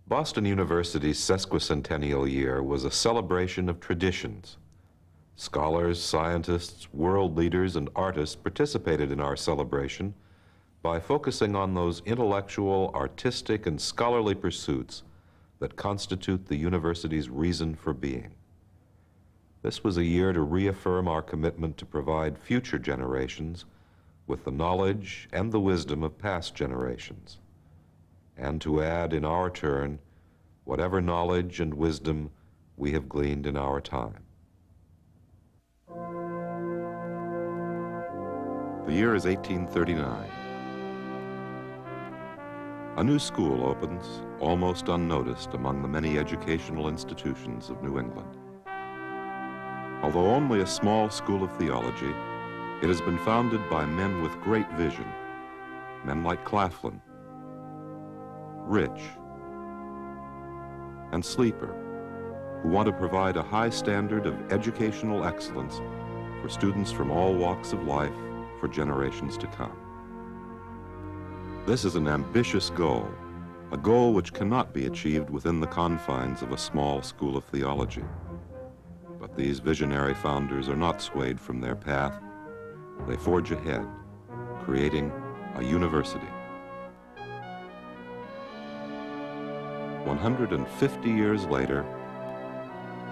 Boston University's sesquicentennial year was a celebration of traditions. Scholars, scientists, world leaders, and artists participated in our celebration by focusing on those intellectual, artistic, and scholarly pursuits that constitute the university's reason for being. This was a year to reaffirm our commitment to provide future generations with the knowledge and the wisdom of past generations, and to add in our turn whatever knowledge and wisdom we have gleaned in our time. The year is 1839. A new school opens, almost unnoticed among the many educational institutions of New England. Although only a small school of theology, it has been founded by men with great vision, men like Claflin, Rich, and Sleeper, who want to provide a high standard of educational excellence for students from all walks of life for generations to come. This is an ambitious goal, a goal which cannot be achieved within the confines of a small school of theology. But these visionary founders are not swayed from their path. They forge ahead, creating a university. 150 years later,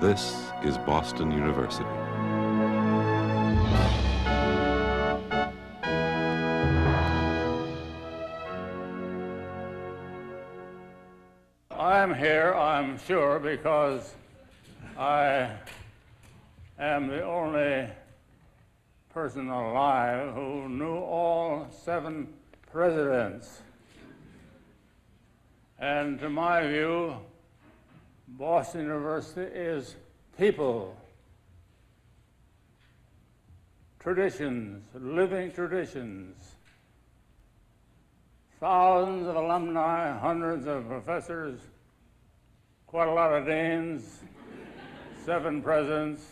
this is Boston University. I'm here, I'm sure, because I am the only person alive who knew all 7 presidents. And to my view, Boston University is people, traditions, living traditions, thousands of alumni, hundreds of professors, quite a lot of deans, 7 presidents.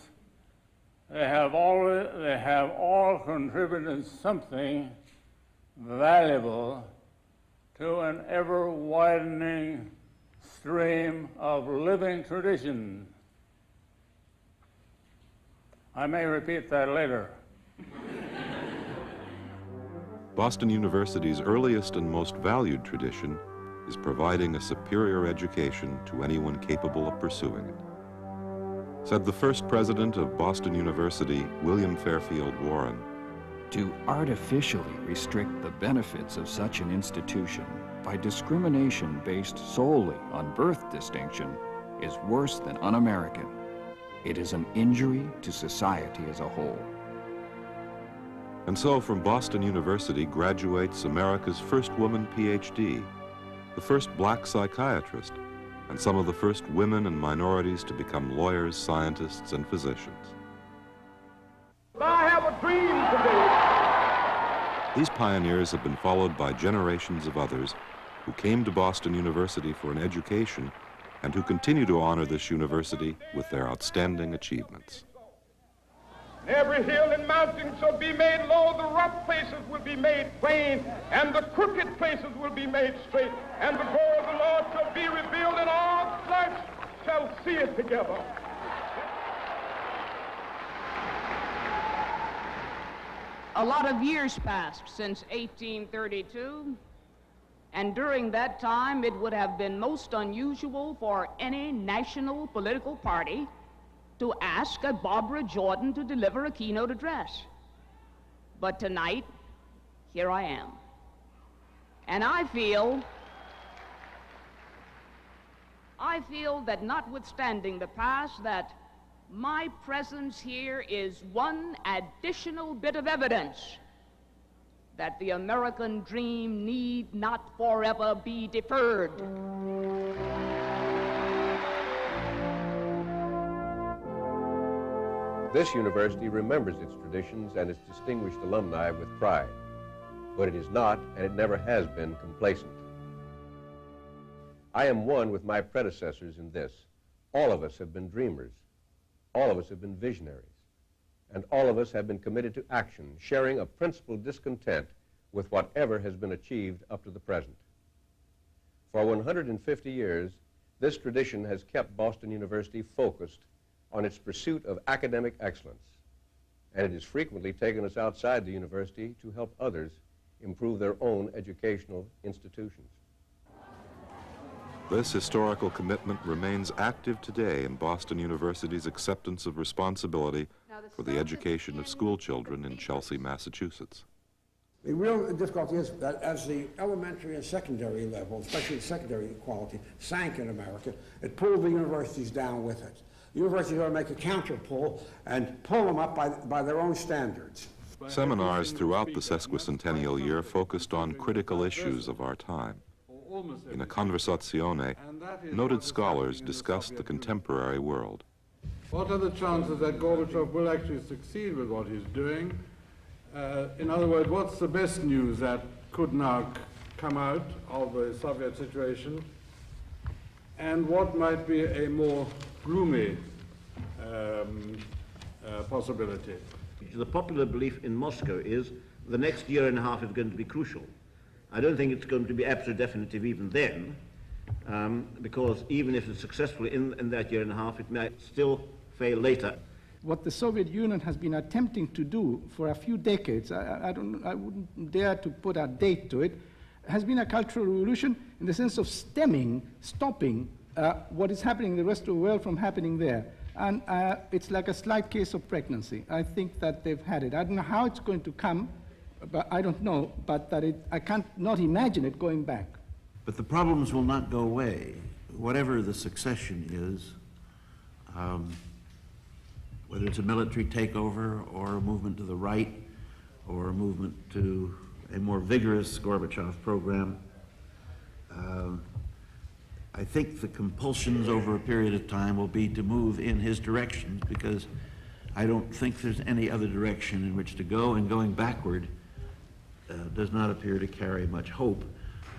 They have all contributed something valuable to an ever-widening stream of living tradition. I may repeat that later. Boston University's earliest and most valued tradition is providing a superior education to anyone capable of pursuing it. Said the first president of Boston University, William Fairfield Warren, "To artificially restrict the benefits of such an institution by discrimination based solely on birth distinction is worse than un-American. It is an injury to society as a whole." And so from Boston University graduates America's first woman PhD, the first black psychiatrist, and some of the first women and minorities to become lawyers, scientists, and physicians. I have a dream today. These pioneers have been followed by generations of others who came to Boston University for an education and who continue to honor this university with their outstanding achievements. Every hill and mountain shall be made low, the rough places will be made plain, and the crooked places will be made straight, and the glory of the Lord shall be revealed, and all flesh shall see it together. A lot of years passed since 1832, and during that time it would have been most unusual for any national political party to ask a Barbara Jordan to deliver a keynote address. But tonight, here I am. And I feel that notwithstanding the past, that my presence here is one additional bit of evidence that the American dream need not forever be deferred. This university remembers its traditions and its distinguished alumni with pride, but it is not, and it never has been, complacent. I am one with my predecessors in this. All of us have been dreamers. All of us have been visionaries. And all of us have been committed to action, sharing a principled discontent with whatever has been achieved up to the present. For 150 years, This tradition has kept Boston University focused on its pursuit of academic excellence, and it has frequently taken us outside the university to help others improve their own educational institutions. This historical commitment remains active today in Boston University's acceptance of responsibility for the education of school children in Chelsea, Massachusetts. The real difficulty is that as the elementary and secondary level, especially the secondary quality, sank in America, it pulled the universities down with it. The universities ought to make a counter pull and pull them up by their own standards. Seminars throughout the sesquicentennial year focused on critical issues of our time. In a conversazione, noted scholars discussed the contemporary world. What are the chances that Gorbachev will actually succeed with what he's doing? In other words, what's the best news that could now come out of the Soviet situation? And what might be a more gloomy possibility? The popular belief in Moscow is the next year and a half is going to be crucial. I don't think it's going to be absolutely definitive even then, because even if it's successful in that year and a half, it might still fail later. What the Soviet Union has been attempting to do for a few decades, I wouldn't dare to put a date to it, has been a cultural revolution in the sense of stopping what is happening in the rest of the world from happening there. And it's like a slight case of pregnancy. I think that they've had it. I don't know how it's going to come, but I don't know, but that I can't not imagine it going back. But the problems will not go away, whatever the succession is. Whether it's a military takeover or a movement to the right or a movement to a more vigorous Gorbachev program, I think the compulsions over a period of time will be to move in his direction, because I don't think there's any other direction in which to go, and going backward does not appear to carry much hope,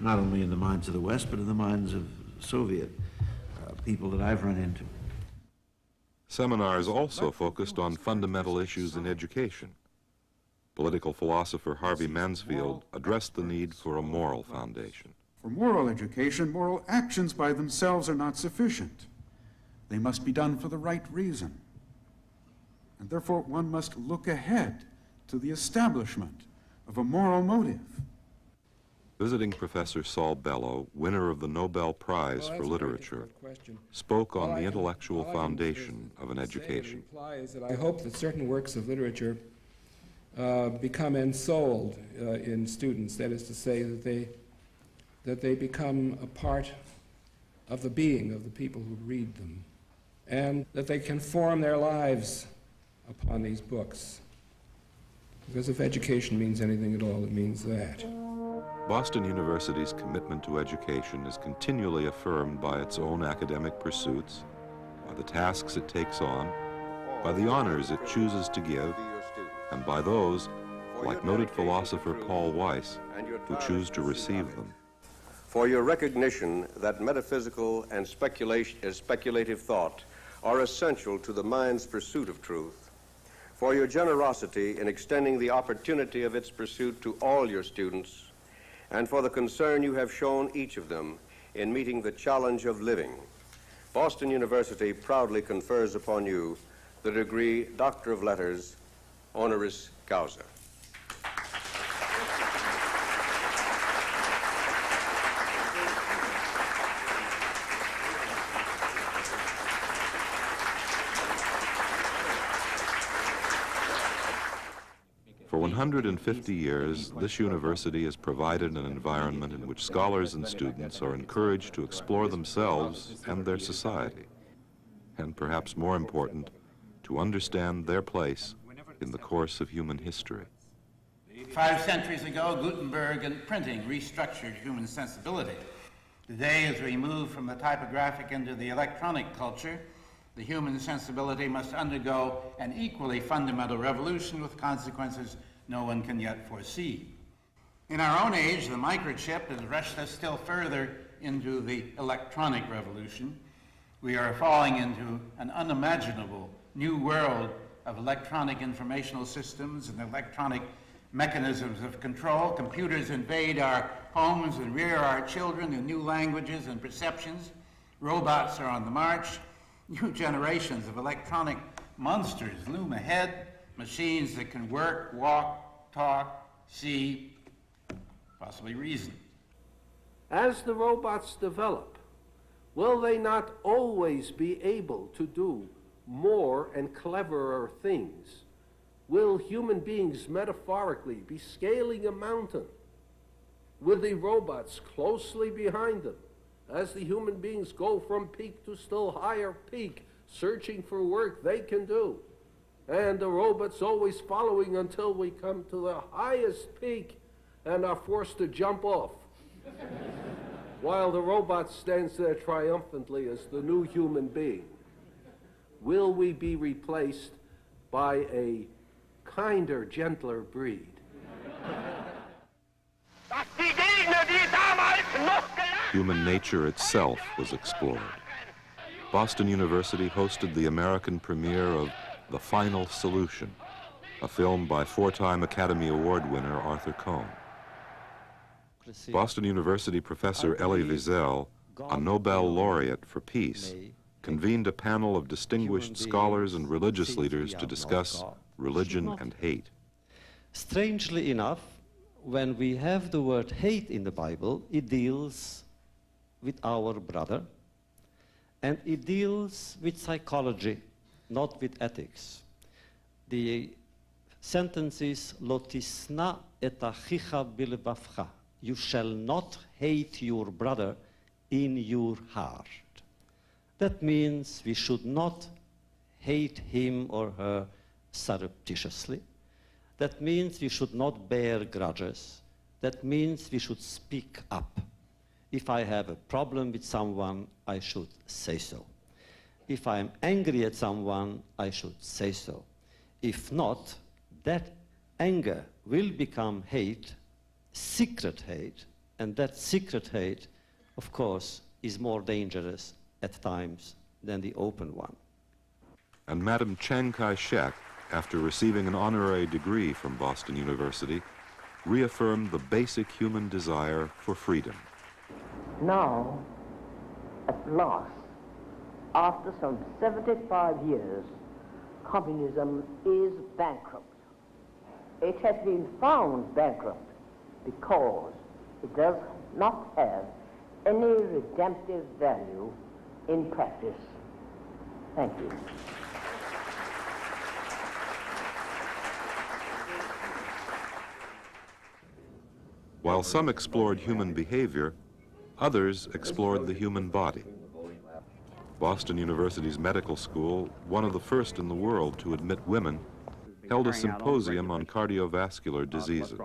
not only in the minds of the West, but in the minds of Soviet people that I've run into. Seminars also focused on fundamental issues in education. Political philosopher Harvey Mansfield addressed the need for a moral foundation. For moral education, moral actions by themselves are not sufficient. They must be done for the right reason. And therefore, one must look ahead to the establishment of a moral motive. Visiting Professor Saul Bellow, winner of the Nobel Prize for Literature, spoke on the intellectual foundation of an education. Reply is that I hope that certain works of literature become ensouled in students. That is to say, that they become a part of the being of the people who read them, and that they can form their lives upon these books. Because if education means anything at all, it means that. Boston University's commitment to education is continually affirmed by its own academic pursuits, by the tasks it takes on, by the honors it chooses to give, and by those, like noted philosopher Paul Weiss, who choose to receive them. For your recognition that metaphysical and speculative thought are essential to the mind's pursuit of truth, for your generosity in extending the opportunity of its pursuit to all your students, and for the concern you have shown each of them in meeting the challenge of living, Boston University proudly confers upon you the degree Doctor of Letters, honoris causa. For 150 years, this university has provided an environment in which scholars and students are encouraged to explore themselves and their society, and perhaps more important, to understand their place in the course of human history. 5 centuries ago, Gutenberg and printing restructured human sensibility. Today, as we move from the typographic into the electronic culture, the human sensibility must undergo an equally fundamental revolution with consequences no one can yet foresee. In our own age, the microchip has rushed us still further into the electronic revolution. We are falling into an unimaginable new world of electronic informational systems and electronic mechanisms of control. Computers invade our homes and rear our children in new languages and perceptions. Robots are on the march. New generations of electronic monsters loom ahead. Machines that can work, walk, talk, see, possibly reason. As the robots develop, will they not always be able to do more and cleverer things? Will human beings metaphorically be scaling a mountain with the robots closely behind them as the human beings go from peak to still higher peak, searching for work they can do, and the robots always following until we come to the highest peak and are forced to jump off, while the robot stands there triumphantly as the new human being? Will we be replaced by a kinder, gentler breed? Human nature itself was explored. Boston University hosted the American premiere of The Final Solution, a film by four-time Academy Award winner Arthur Cohn. Boston University professor Elie Wiesel, a Nobel laureate for peace, convened a panel of distinguished scholars and religious leaders to discuss religion and hate. Strangely enough, when we have the word hate in the Bible, it deals with our brother, and it deals with psychology, not with ethics. The sentence is, Lo tisna et achicha bilvavcha. You shall not hate your brother in your heart. That means we should not hate him or her surreptitiously. That means we should not bear grudges. That means we should speak up. If I have a problem with someone, I should say so. If I am angry at someone, I should say so. If not, that anger will become hate, secret hate, and that secret hate, of course, is more dangerous at times than the open one. And Madam Chiang Kai-shek, after receiving an honorary degree from Boston University, reaffirmed the basic human desire for freedom. Now, at last, after some 75 years, communism is bankrupt. It has been found bankrupt because it does not have any redemptive value in practice. Thank you. While some explored human behavior, others explored the human body. Boston University's medical school, one of the first in the world to admit women, held a symposium on cardiovascular diseases.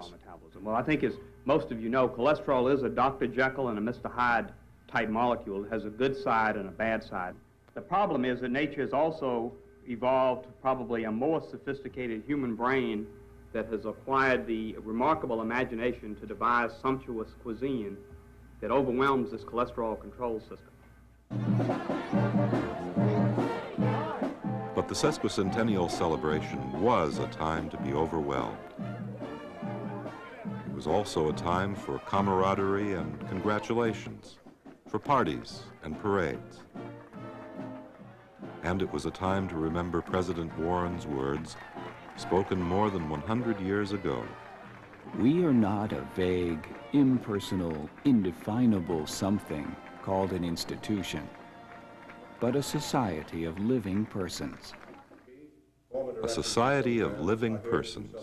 Well, I think as most of you know, cholesterol is a Dr. Jekyll and a Mr. Hyde type molecule. It has a good side and a bad side. The problem is that nature has also evolved probably a more sophisticated human brain that has acquired the remarkable imagination to devise sumptuous cuisine that overwhelms this cholesterol control system. But the Sesquicentennial celebration was a time to be overwhelmed. It was also a time for camaraderie and congratulations, for parties and parades. And it was a time to remember President Warren's words, spoken more than 100 years ago. We are not a vague, impersonal, indefinable something called an institution, but a society of living persons. A society of living persons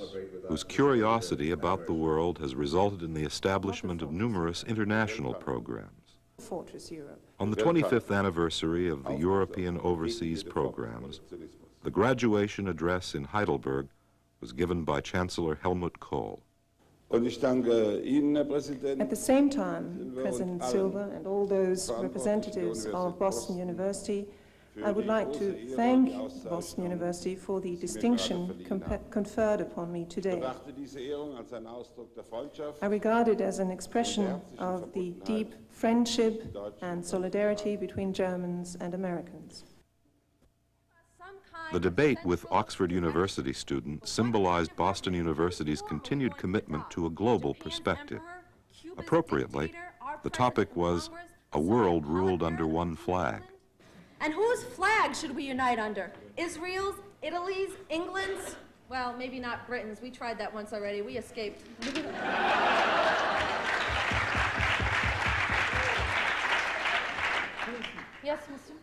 whose curiosity about the world has resulted in the establishment of numerous international programs. Fortress Europe. On the 25th anniversary of the European Overseas Programs, the graduation address in Heidelberg was given by Chancellor Helmut Kohl. At the same time, President Silver and all those representatives of Boston University, I would like to thank Boston University for the distinction conferred upon me today. I regard it as an expression of the deep friendship and solidarity between Germans and Americans. The debate with Oxford University students symbolized Boston University's continued commitment to a global perspective. Appropriately, the topic was a world ruled under one flag. And whose flag should we unite under? Israel's, Italy's, England's? Well, maybe not Britain's. We tried that once already. We escaped. Yes, mister?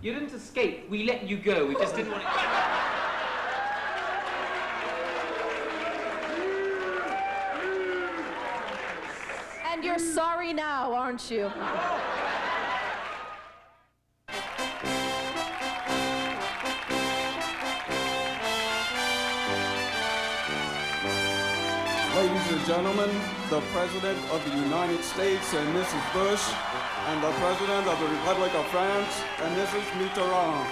You didn't escape. We let you go. We just didn't want to... And you're sorry now, aren't you? Ladies and gentlemen, the President of the United States and Mrs. Bush, and the President of the Republic of France and Mrs. Mitterrand.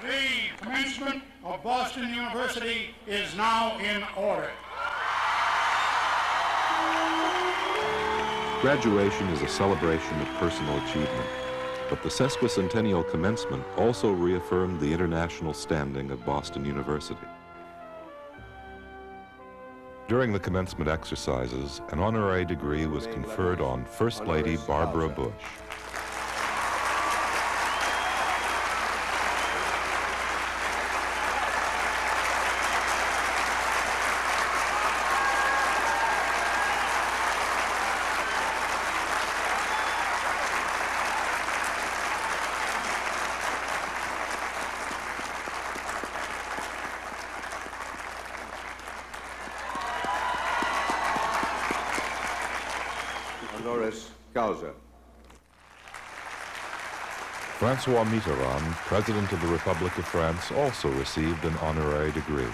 The commencement of Boston University is now in order. Graduation is a celebration of personal achievement, but the sesquicentennial commencement also reaffirmed the international standing of Boston University. During the commencement exercises, an honorary degree was conferred on First Lady Barbara Bush. Francois Mitterrand, President of the Republic of France, also received an honorary degree.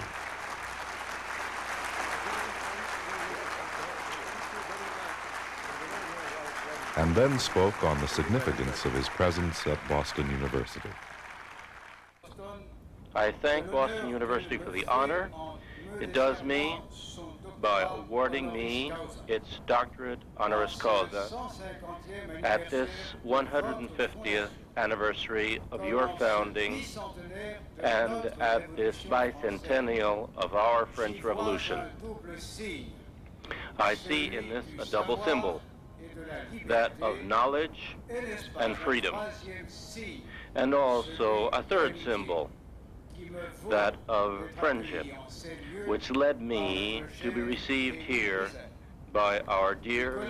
And then spoke on the significance of his presence at Boston University. I thank Boston University for the honor it does me by awarding me its doctorate honoris causa at this 150th anniversary of your founding and at this bicentennial of our French Revolution. I see in this a double symbol, that of knowledge and freedom, and also a third symbol, that of friendship, which led me to be received here by our dear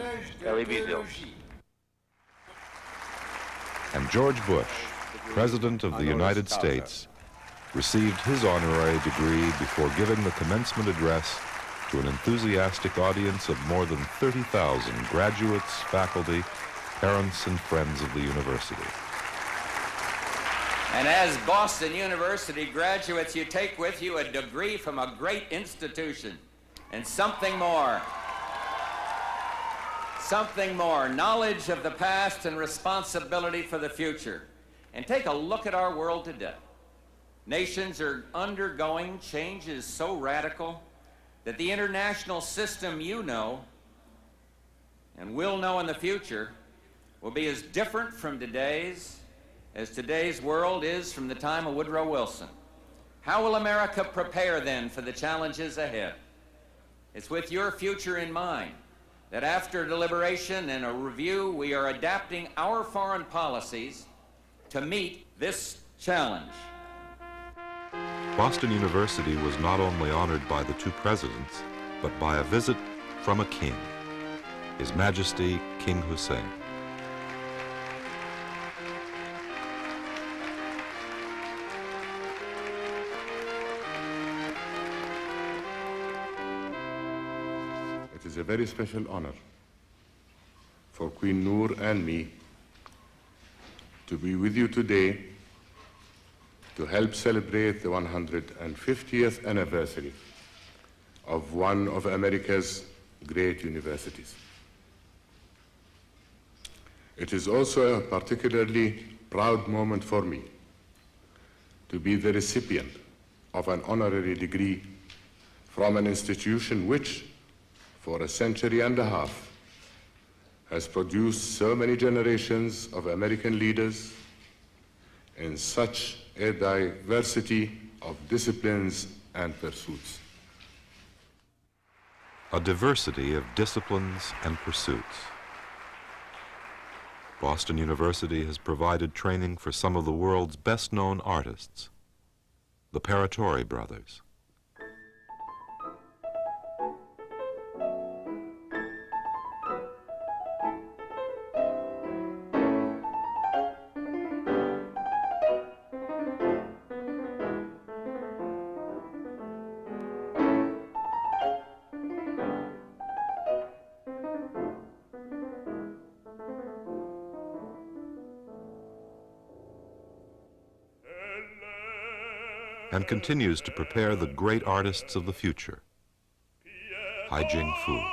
Elie Wiesel. And George Bush, President of the United States, received his honorary degree before giving the commencement address to an enthusiastic audience of more than 30,000 graduates, faculty, parents, and friends of the university. And as Boston University graduates, you take with you a degree from a great institution and something more. Something more, knowledge of the past and responsibility for the future. And take a look at our world today. Nations are undergoing changes so radical that the international system you know and will know in the future will be as different from today's as today's world is from the time of Woodrow Wilson. How will America prepare then for the challenges ahead? It's with your future in mind that after deliberation and a review, we are adapting our foreign policies to meet this challenge. Boston University was not only honored by the two presidents, but by a visit from a king. His Majesty King Hussein. It is a very special honor for Queen Noor and me to be with you today to help celebrate the 150th anniversary of one of America's great universities. It is also a particularly proud moment for me to be the recipient of an honorary degree from an institution which, for a century and a half, has produced so many generations of American leaders in such a diversity of disciplines and pursuits. A diversity of disciplines and pursuits. Boston University has provided training for some of the world's best-known artists, the Paratori brothers. And continues to prepare the great artists of the future, Haijing Fu.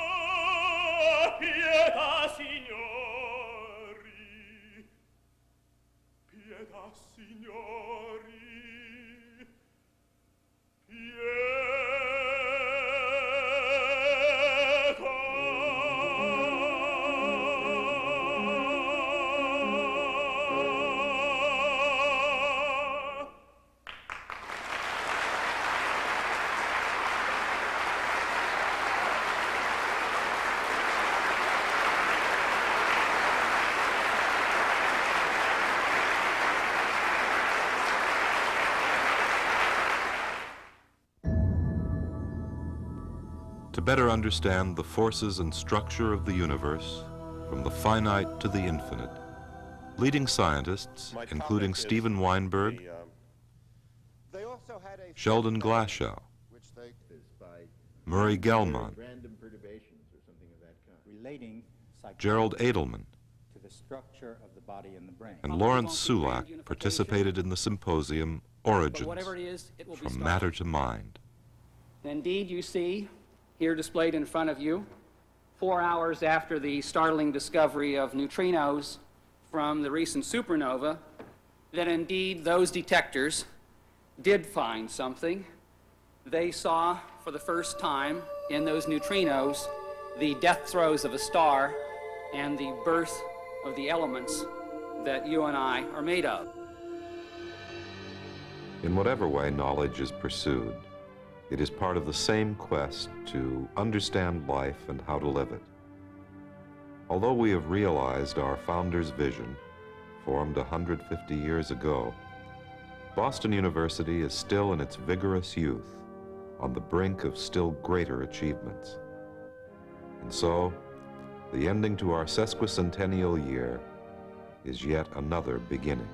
To better understand the forces and structure of the universe, from the finite to the infinite, leading scientists, including Steven Weinberg, Sheldon Glashow, Murray Gell-Mann, Gerald Edelman, and Lawrence Sulak participated in the symposium Origins, From Matter to Mind. Indeed, you see, here displayed in front of you, 4 hours after the startling discovery of neutrinos from the recent supernova, that indeed those detectors did find something. They saw for the first time in those neutrinos the death throes of a star and the birth of the elements that you and I are made of. In whatever way knowledge is pursued, it is part of the same quest to understand life and how to live it. Although we have realized our founder's vision, formed 150 years ago, Boston University is still in its vigorous youth, on the brink of still greater achievements. And so, the ending to our sesquicentennial year is yet another beginning.